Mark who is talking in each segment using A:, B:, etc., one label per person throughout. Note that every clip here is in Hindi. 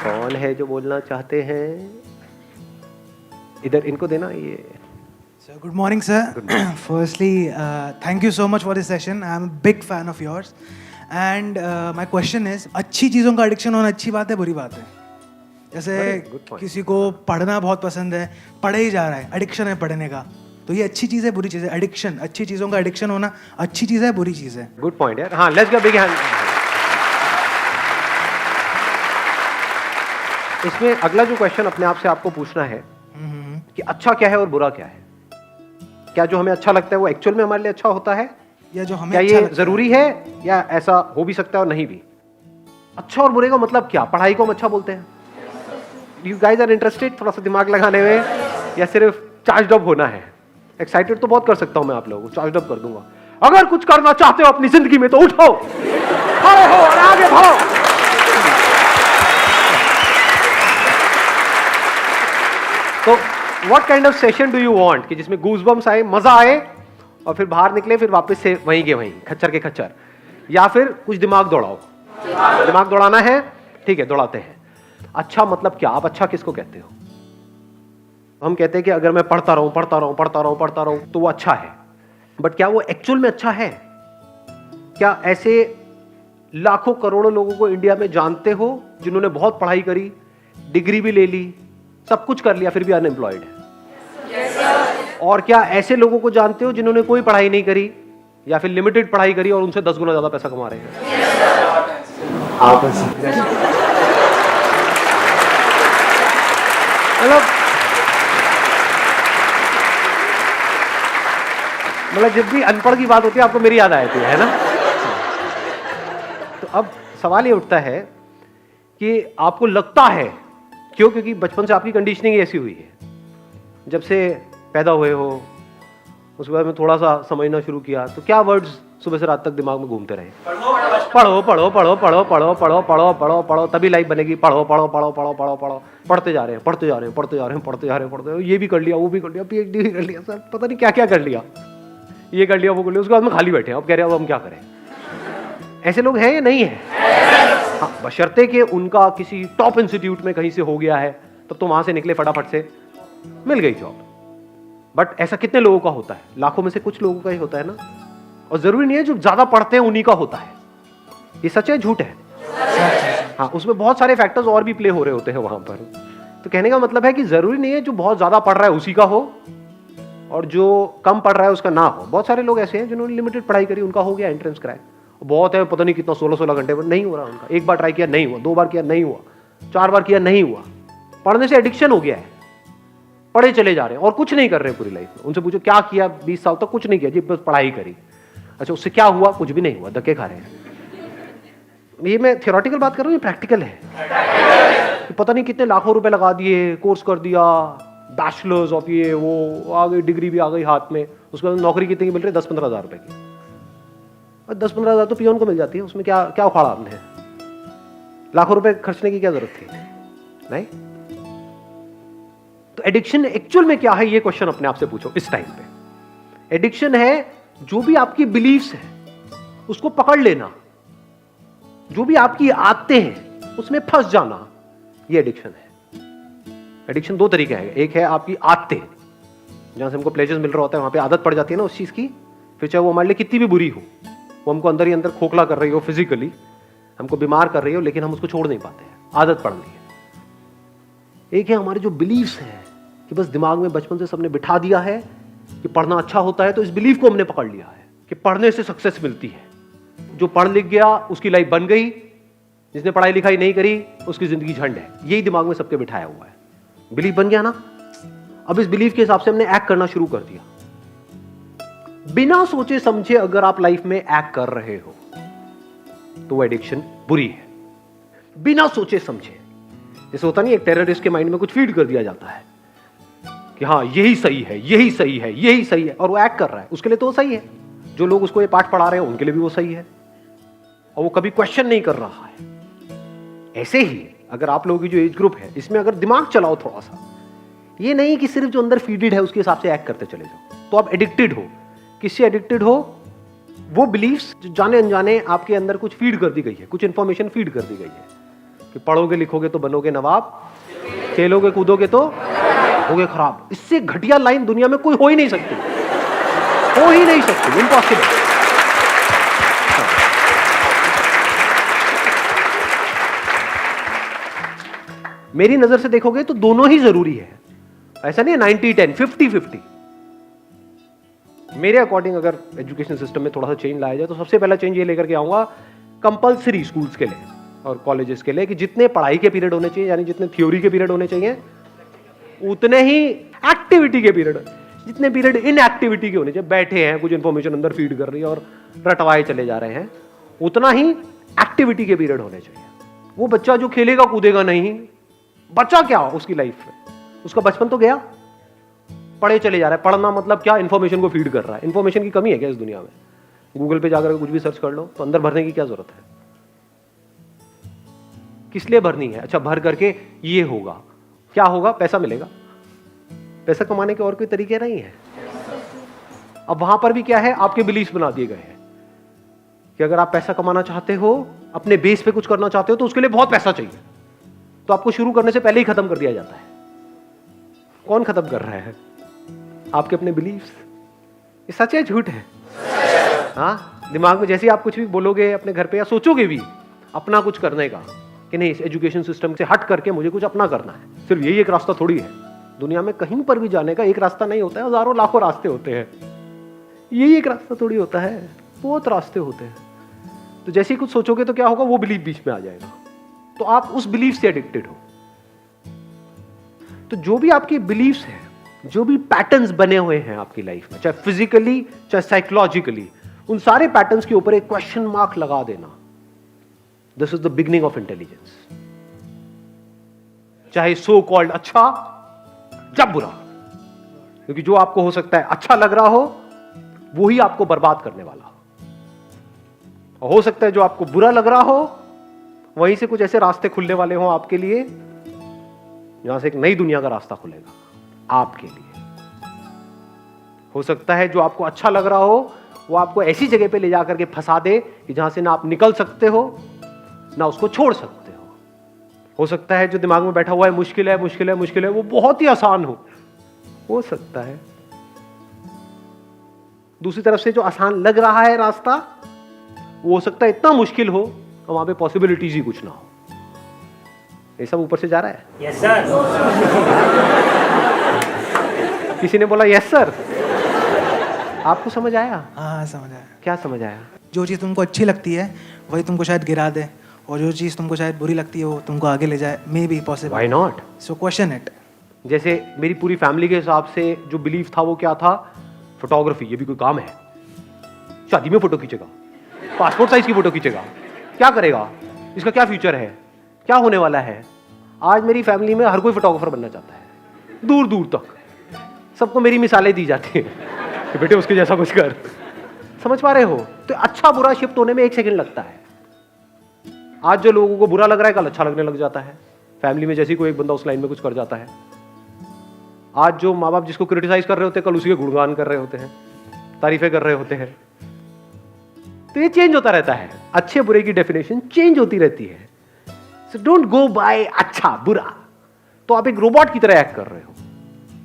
A: कौन है जो बोलना चाहते हैं? इधर इनको देना ये.
B: So, good morning, sir.
A: Good morning.
B: Firstly, thank you so much for this session. I'm a big fan of yours. And my question is, अच्छी चीज़ों का एडिक्शन होना अच्छी बात है, बुरी बात है? जैसे
A: Very good point.
B: किसी को पढ़ना बहुत पसंद है, पढ़े ही जा रहा है, एडिक्शन है पढ़ने का, तो ये अच्छी चीज़ है, बुरी चीज़ है? एडिक्शन, अच्छी चीज़ों का एडिक्शन होना अच्छी चीज़ है, बुरी चीज़ है?
A: गुड पॉइंट यार. हाँ, लेट्स गिव बिग हैंड. इसमें अगला जो क्वेश्चन अपने आप से आपको पूछना है कि अच्छा क्या है और बुरा क्या है. क्या जो हमें अच्छा लगता है वो एक्चुअल में हमारे लिए अच्छा होता है,
B: या जो हमें
A: क्या
B: अच्छा
A: ये
B: लगता
A: जरूरी है, या ऐसा हो भी सकता है और नहीं भी. अच्छा और बुरे का मतलब क्या? पढ़ाई को हम अच्छा बोलते हैं. यू गाइज आर इंटरेस्टेड थोड़ा सा दिमाग लगाने में, या सिर्फ चार्ज अप होना है? एक्साइटेड तो बहुत कर सकता हूं मैं आप लोगों को, चार्ज अप कर दूंगा. अगर कुछ करना चाहते हो अपनी जिंदगी में तो उठो, खड़े हो और आगे बढ़ो. तो what kind of session do you want कि जिसमें गूज़बम्स आए, मजा आए और फिर बाहर निकले, फिर वापस से वहीं के वहीं, खच्चर के खच्चर, या फिर कुछ दिमाग दौड़ाओ? दिमाग दौड़ाना है, ठीक है, दौड़ाते हैं. अच्छा मतलब क्या? आप अच्छा किसको कहते हो? हम कहते हैं कि अगर मैं पढ़ता रहूं तो वो अच्छा है. बट क्या वो एक्चुअल में अच्छा है? क्या ऐसे लाखों करोड़ों लोगों को इंडिया में जानते हो जिन्होंने बहुत पढ़ाई करी, डिग्री भी ले ली, सब कुछ कर लिया, फिर भी अनएम्प्लॉयड है? और क्या ऐसे लोगों को जानते हो जिन्होंने कोई पढ़ाई नहीं करी या फिर लिमिटेड पढ़ाई करी और उनसे 10 गुना ज्यादा पैसा कमा रहे हैं? मतलब जब भी अनपढ़ की बात होती है आपको मेरी याद आ जाती है ना. तो अब सवाल ये उठता है कि आपको लगता है क्यों? क्योंकि बचपन से आपकी कंडीशनिंग ऐसी हुई है. जब से पैदा हुए हो उसके बाद में थोड़ा सा समझना शुरू किया तो क्या वर्ड्स सुबह से रात तक दिमाग में घूमते रहे? पढ़ो पढ़ो पढ़ो पढ़ो पढ़ो पढ़ो पढ़ो पढ़ो पढ़ो तभी लाइफ बनेगी. पढ़ो पढ़ो पढ़ो पढ़ो पढ़ो पढ़ो पढ़ते जा रहे हैं, पढ़ते जा रहे हैं, पढ़ते जा रहे हैं, पढ़ते जा रहे हैं, पढ़ते, ये भी कर लिया, वो भी कर लिया, PhD भी कर लिया, सर पता नहीं क्या क्या कर लिया, ये कर लिया, वो कर लिया. उसके बाद में खाली बैठे हैं, अब कह रहे हैं अब हम क्या करें. ऐसे लोग हैं या नहीं है? हाँ, बशर्ते कि उनका किसी टॉप इंस्टीट्यूट में कहीं से हो गया है, तब तो वहां से निकले फटाफट से, मिल गई जॉब. बट ऐसा कितने लोगों का होता है? लाखों में से कुछ लोगों का ही होता है ना. और जरूरी नहीं है जो ज्यादा पढ़ते हैं उन्हीं का होता है. ये सच है झूठ है? हाँ, उसमें बहुत सारे फैक्टर्स और भी प्ले हो रहे होते हैं वहां पर. तो कहने का मतलब है कि जरूरी नहीं है जो बहुत ज्यादा पढ़ रहा है उसी का हो और जो कम पढ़ रहा है उसका ना हो. बहुत सारे लोग ऐसे हैं जिन्होंने लिमिटेड पढ़ाई करी, उनका हो गया एंट्रेंस क्रैक, बहुत है, पता नहीं कितना 16-16 घंटे पर नहीं हो रहा उनका. एक बार ट्राई किया नहीं हुआ, 2 बार किया नहीं हुआ, 4 बार किया नहीं हुआ. पढ़ने से एडिक्शन हो गया है, पढ़े चले जा रहे हैं और कुछ नहीं कर रहे पूरी लाइफ में. उनसे पूछो क्या किया 20 साल तक? कुछ नहीं किया जी, बस पढ़ाई करी. अच्छा, उससे क्या हुआ? कुछ भी नहीं हुआ, धक्के खा रहे हैं. ये मैं थियोरेटिकल बात कर रहा हूँ, ये प्रैक्टिकल है. कि पता नहीं कितने लाखों रुपए लगा दिए, कोर्स कर दिया, बैचलर्स ऑफ ये वो, आ गई डिग्री भी आ गई हाथ में. उसके बाद नौकरी कितनी की मिल रही है? 10-15 हज़ार रुपए की. और 10-15 हज़ार तो पियोन को मिल जाती है, उसमें क्या क्या उखाड़ा आपने? लाखों रुपए खर्चने की क्या जरूरत थी? नहीं. तो एडिक्शन एक्चुअल में क्या है, ये क्वेश्चन अपने आप से पूछो इस टाइम पे. एडिक्शन है जो भी आपकी बिलीफ्स है उसको पकड़ लेना, जो भी आपकी आदतें हैं उसमें फंस जाना, ये एडिक्शन है. एडिक्शन 2 तरीके हैं. एक है आपकी आदतें, जहां से हमको प्लेजर मिल रहा होता है, वहां पे आदत पड़ जाती है ना उस चीज की. फिर चाहे वो हमारे लिए कितनी भी बुरी हो, वो हमको अंदर ही अंदर खोखला कर रही हो, फिजिकली हमको बीमार कर रही हो, लेकिन हम उसको छोड़ नहीं पाते हैं, आदत पड़ गई है. एक है हमारे जो बिलीफ्स हैं कि बस दिमाग में बचपन से सबने बिठा दिया है कि पढ़ना अच्छा होता है, तो इस बिलीफ को हमने पकड़ लिया है कि पढ़ने से सक्सेस मिलती है. जो पढ़ लिख गया उसकी लाइफ बन गई, जिसने पढ़ाई लिखाई नहीं करी उसकी जिंदगी झंड है. यही दिमाग में सबके बिठाया हुआ है. बिलीफ बन गया ना. अब इस बिलीफ के हिसाब से हमने एक्ट करना शुरू कर दिया. बिना सोचे समझे अगर आप लाइफ में एक्ट कर रहे हो तो वो एडिक्शन बुरी है. बिना सोचे समझे, जैसे होता नहीं, एक टेररिस्ट के माइंड में कुछ फीड कर दिया जाता है कि हाँ यही सही है, यही सही है, यही सही है, और वो एक्ट कर रहा है, उसके लिए तो वो सही है. जो लोग उसको ये पाठ पढ़ा रहे हैं उनके लिए भी वो सही है, और वो कभी क्वेश्चन नहीं कर रहा है. ऐसे ही अगर आप लोगों की जो एज ग्रुप है इसमें अगर दिमाग चलाओ थोड़ा सा, ये नहीं कि सिर्फ जो अंदर फीडेड है उसके हिसाब से एक्ट करते चले जाओ, तो आप एडिक्टेड हो. किससे एडिक्टेड हो? वो बिलीफ्स जो जाने अनजाने आपके अंदर कुछ फीड कर दी गई है, कुछ इंफॉर्मेशन फीड कर दी गई है. कि पढ़ोगे लिखोगे तो बनोगे नवाब, खेलोगे कूदोगे तो होगे खराब। इससे घटिया लाइन दुनिया में कोई हो ही नहीं सकती, हो ही नहीं सकती, इम्पॉसिबल। मेरी नजर से देखोगे तो दोनों ही जरूरी है, ऐसा नहीं है 90-10, 50-50। मेरे अकॉर्डिंग अगर एजुकेशन सिस्टम में थोड़ा सा चेंज लाया जाए तो सबसे पहला चेंज ये लेकर के आऊंगा कंपलसरी स्कूल्स के लिए और कॉलेजेस के लिए कि जितने पढ़ाई के पीरियड होने चाहिए, यानी जितने थ्योरी के पीरियड होने चाहिए, उतने ही एक्टिविटी के पीरियड, जितने पीरियड इन एक्टिविटी के होने चाहिए, बैठे हैं कुछ इंफॉर्मेशन अंदर फीड कर रही है और रटवाए चले जा रहे हैं, उतना ही एक्टिविटी के पीरियड होने चाहिए। वो बच्चा जो खेलेगा कूदेगा नहीं, बच्चा क्या उसकी लाइफ में, उसका बचपन तो गया, पढ़े चले जा रहा है। पढ़ना मतलब क्या, इंफॉर्मेशन को फीड कर रहा है। इंफॉर्मेशन की कमी है क्या इस दुनिया में? गूगल पे जाकर कुछ भी सर्च कर लो तो अंदर भरने की क्या जरूरत है? किस लिए भरनी है? अच्छा, भर करके ये होगा, क्या होगा? पैसा मिलेगा। पैसा कमाने के और कोई तरीके नहीं है। अब वहां पर भी क्या है, आपके बिलीफ बना दिए गए हैं कि अगर आप पैसा कमाना चाहते हो, अपने बेस पे कुछ करना चाहते हो, तो उसके लिए बहुत पैसा चाहिए। तो आपको शुरू करने से पहले ही खत्म कर दिया जाता है। कौन खत्म कर रहा है? आपके अपने बिलीफ्स। ये सच है झूठ है? हाँ, दिमाग में जैसे ही आप कुछ भी बोलोगे अपने घर पे या सोचोगे भी अपना कुछ करने का कि नहीं, इस एजुकेशन सिस्टम से हट करके मुझे कुछ अपना करना है, सिर्फ यही एक रास्ता थोड़ी है। दुनिया में कहीं पर भी जाने का एक रास्ता नहीं होता है, हजारों लाखों रास्ते होते हैं। यही एक रास्ता थोड़ी होता है, बहुत रास्ते होते हैं। तो जैसे ही कुछ सोचोगे तो क्या होगा, वो बिलीफ बीच में आ जाएगा, तो आप उस बिलीफ से एडिक्टेड हो। तो जो भी आपकी बिलीफ्स हैं, जो भी पैटर्न्स बने हुए हैं आपकी लाइफ में, चाहे फिजिकली चाहे साइकोलॉजिकली, उन सारे पैटर्न्स के ऊपर एक क्वेश्चन मार्क लगा देना। This is the beginning of intelligence. चाहे सो कॉल्ड अच्छा जब बुरा, क्योंकि जो आपको हो सकता है अच्छा लग रहा हो, वो ही आपको बर्बाद करने वाला हो सकता है जो आपको बुरा लग रहा हो, वहीं से कुछ ऐसे रास्ते खुलने वाले हो आपके लिए, जहां से एक नई दुनिया का रास्ता खुलेगा आपके लिए। हो सकता है जो आपको अच्छा लग रहा हो, वो आपको ऐसी जगह पे ले जाकर के फंसा दे कि जहां से ना आप निकल सकते हो, ना उसको छोड़ सकते हो सकता है जो दिमाग में बैठा हुआ है मुश्किल है मुश्किल है मुश्किल है, वो बहुत ही आसान हो सकता है। दूसरी तरफ से जो आसान लग रहा है रास्ता, वो हो सकता है इतना मुश्किल हो और वहां पे पॉसिबिलिटीज ही कुछ ना हो। ये सब ऊपर से जा रहा है।
C: Yes sir.
A: किसी ने बोला यस सर। आपको समझ आया?
B: हाँ, समझ आया।
A: क्या समझ आया?
B: जो चीज़ तुमको अच्छी लगती है वही तुमको शायद गिरा दे, और जो चीज़ तुमको शायद बुरी लगती है वो तुमको आगे ले जाए। May be possible.
A: Why not?
B: So question it.
A: जैसे मेरी पूरी फैमिली के हिसाब से जो बिलीफ था वो क्या था, फोटोग्राफी, ये भी कोई काम है? शादी में फोटो खींचेगा, पासपोर्ट साइज की फोटो खींचेगा, क्या करेगा, इसका क्या फ्यूचर है, क्या होने वाला है? आज मेरी फैमिली में हर कोई फोटोग्राफर बनना चाहता है, दूर दूर तक सबको मेरी मिसालें दी जाती हैं कि बेटे उसके जैसा कुछ कर। समझ पा रहे हो? तो अच्छा बुरा शिफ्ट होने में 1 सेकंड लगता है। आज जो लोगों को बुरा लग रहा है, कल अच्छा लगने लग जाता है। फैमिली में जैसे कोई एक बंदा उस लाइन में कुछ कर जाता है। आज जो माँ बाप जिसको क्रिटिसाइज कर रहे होते हैं, कल उसी के गुणगान कर रहे होते हैं, तारीफें कर रहे होते हैं। तो ये चेंज होता रहता है, अच्छे बुरे की डेफिनेशन चेंज होती रहती है। सो डोंट गो बाय अच्छा बुरा। तो आप एक रोबोट की तरह एक्ट कर रहे हो।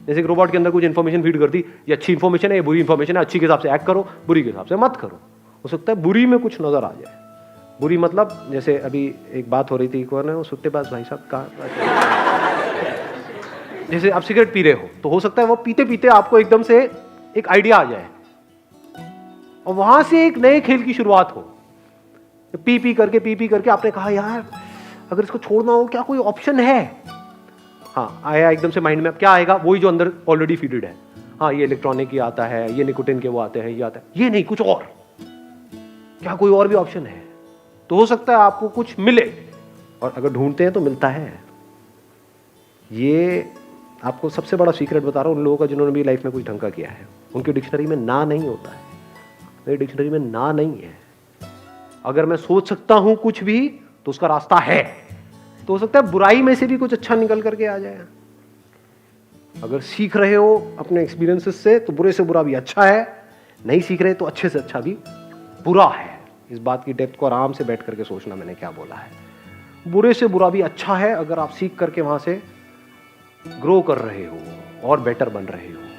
A: जैसे एक रोबोट के अंदर कुछ इंफॉर्मेशन फीड कर दी, ये अच्छी इंफॉर्मेशन है, ये बुरी इंफॉर्मेशन है, अच्छी के हिसाब से एक्ट करो, बुरी के हिसाब से मत करो। हो सकता है बुरी में कुछ नजर आ जाए। बुरी मतलब जैसे अभी एक बात हो रही थी, कौन है वो सुट्टेबाज भाई साहब का, जैसे आप सिगरेट पी रहे हो, तो हो सकता है वो पीते पीते आपको एकदम से एक आइडिया आ जाए और वहां से एक नए खेल की शुरुआत हो। पी पी करके आपने कहा यार अगर इसको छोड़ना हो क्या कोई ऑप्शन है? हाँ, आया एकदम से माइंड में। अब क्या आएगा? वही जो अंदर ऑलरेडी फीडेड है। हाँ, ये इलेक्ट्रॉनिक ही आता है, ये निकोटिन के वो आते हैं, ये आता है, ये नहीं कुछ और, क्या कोई और भी ऑप्शन है? तो हो सकता है आपको कुछ मिले, और अगर ढूंढते हैं तो मिलता है। ये आपको सबसे बड़ा सीक्रेट बता रहा हूं उन लोगों का जिन्होंने भी लाइफ में कुछ ढंग का किया है। उनकी डिक्शनरी में ना नहीं होता है, मेरी डिक्शनरी में ना नहीं है। अगर मैं सोच सकता हूं कुछ भी तो उसका रास्ता है। तो हो सकता है बुराई में से भी कुछ अच्छा निकल करके आ जाए। अगर सीख रहे हो अपने एक्सपीरियंसेस से तो बुरे से बुरा भी अच्छा है, नहीं सीख रहे तो अच्छे से अच्छा भी बुरा है। इस बात की डेप्थ को आराम से बैठ करके सोचना मैंने क्या बोला है। बुरे से बुरा भी अच्छा है अगर आप सीख करके वहां से ग्रो कर रहे हो और बेटर बन रहे हो।